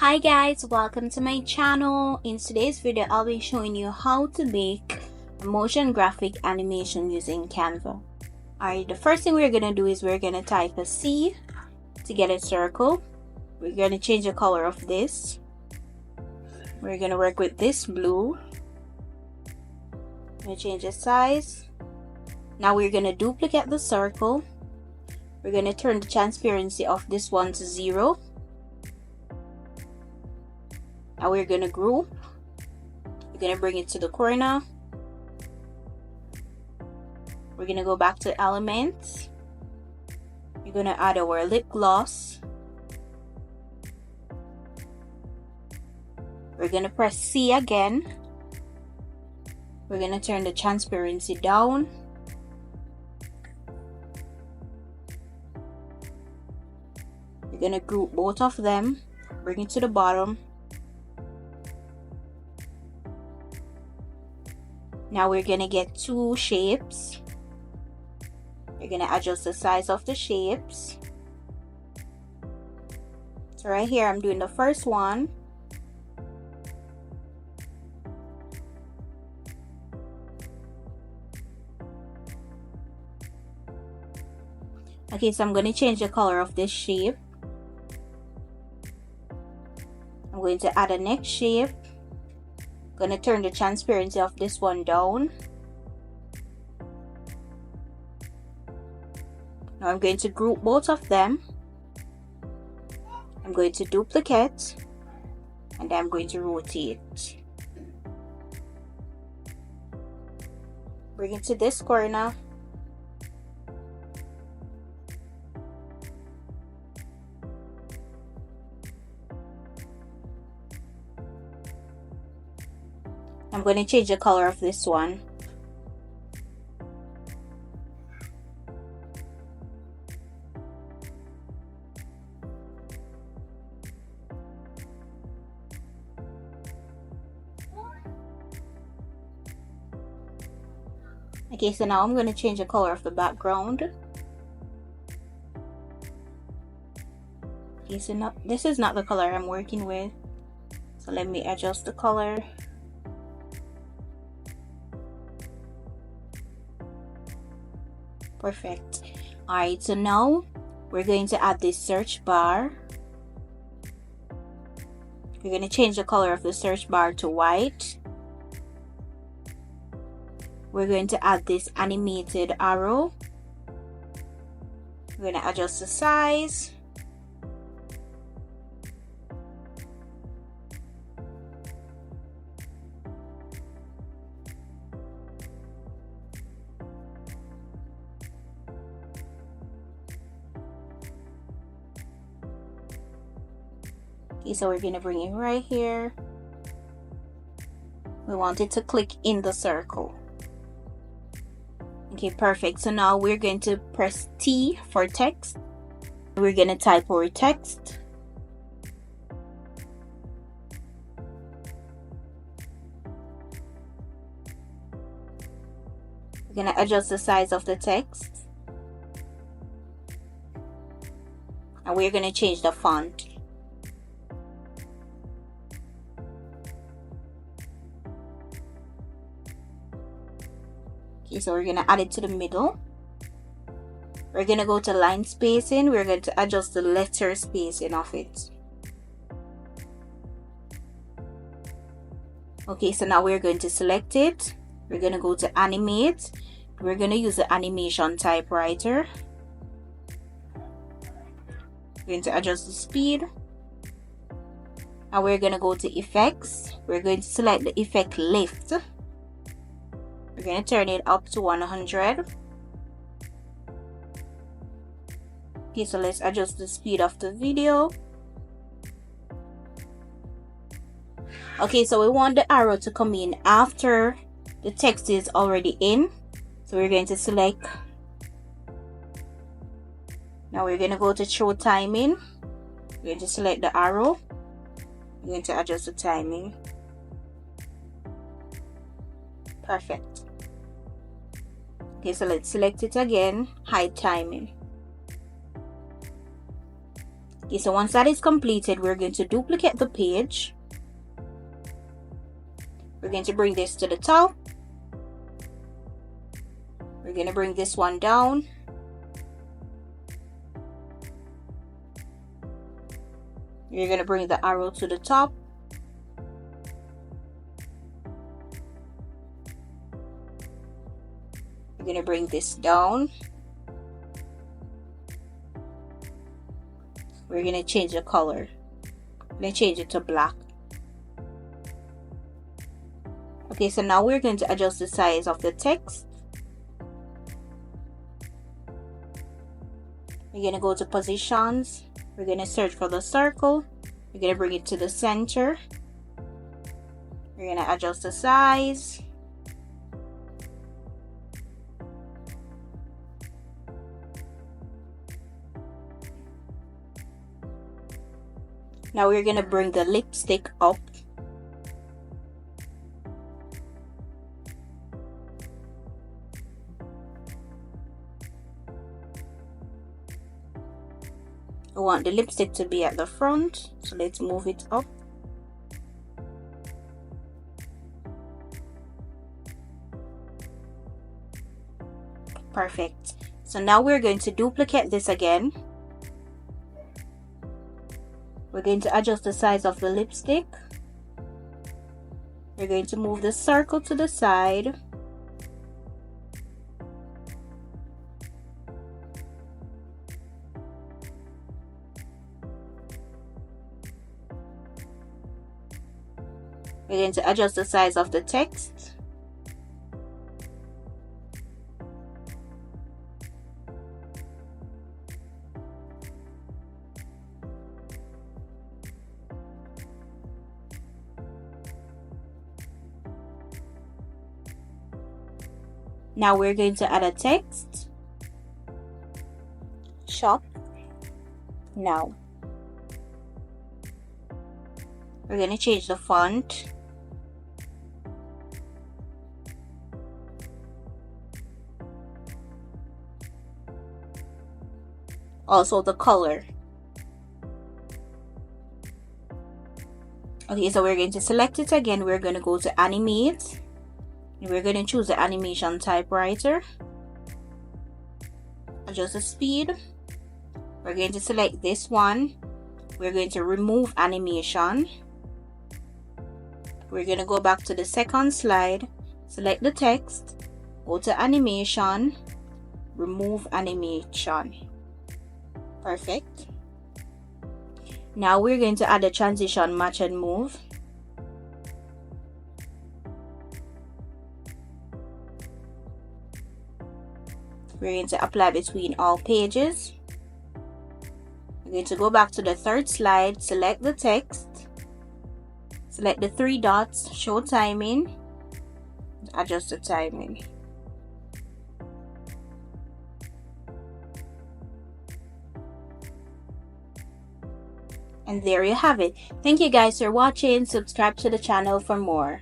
Hi guys, welcome to my channel. In today's video I'll be showing you how to make a motion graphic animation using Canva. Alright, the first thing we're gonna do is we're gonna type a C to get a circle. We're gonna change the color of this. We're gonna work with this blue. I'm gonna change the size. Now we're gonna duplicate the circle. We're gonna turn the transparency of this one to 0. Now we're gonna group. We're gonna bring it to the corner. We're gonna go back to elements. We're gonna add our lip gloss. We're gonna press C again. We're gonna turn the transparency down. We're gonna group both of them, bring it to the bottom. Now we're gonna get two shapes. We're gonna adjust the size of the shapes. So right here I'm doing the first one. Okay, so I'm gonna change the color of this shape. I'm going to add a next shape. Gonna turn the transparency of this one down. Now I'm going to group both of them. I'm going to duplicate and then I'm going to rotate. Bring it to this corner. I'm going to change the color of this one. Okay, so now I'm going to change the color of the background. Okay, so this is not the color I'm working with. So let me adjust the color. Perfect. Alright, so now we're going to add this search bar. We're going to change the color of the search bar to white. We're going to add this animated arrow. We're going to adjust the size. Okay, so we're going to bring it right here. We want it to click in the circle. Okay, perfect. So now we're going to press T for text. We're going to type our text. We're going to adjust the size of the text. And we're going to change the font. Okay, so we're going to add it to the middle. We're going to go to line spacing. We're going to adjust the letter spacing of it. Okay, so now we're going to select it. We're going to go to animate. We're going to use the animation typewriter. We're going to adjust the speed. And we're going to go to effects. We're going to select the effect lift. We're going to turn it up to 100. Okay, so let's adjust the speed of the video. Okay, so we want the arrow to come in after the text is already in. So we're going to select. Now we're going to go to show timing. We're going to select the arrow. We're going to adjust the timing. Perfect. Okay, so let's select it again, hide timing. Okay, so once that is completed, we're going to duplicate the page. We're going to bring this to the top. We're going to bring this one down. You're going to bring the arrow to the top. We're going to bring this down. We're going to change the color. I'm going to change it to black. Okay, so now we're going to adjust the size of the text. We're going to go to positions. We're going to search for the circle. We're going to bring it to the center. We're going to adjust the size. Now we're going to bring the lipstick up. I want the lipstick to be at the front, so let's move it up. Perfect. So now we're going to duplicate this again. We're going to adjust the size of the lipstick. We're going to move the circle to the side. We're going to adjust the size of the text. Now we're going to add a text. Shop now. We're going to change the font. Also the color. Okay, so we're going to select it again. We're going to go to animate. And we're going to choose the animation typewriter. Adjust the speed. We're going to select this one. We're going to remove animation. We're going to go back to the second slide. Select the text. Go to animation. Remove animation. Perfect. Now we're going to add a transition, match and move. We're going to apply between all pages. We're going to go back to the third slide, select the text, select the three dots, show timing, adjust the timing. And there you have it. Thank you guys for watching. Subscribe to the channel for more.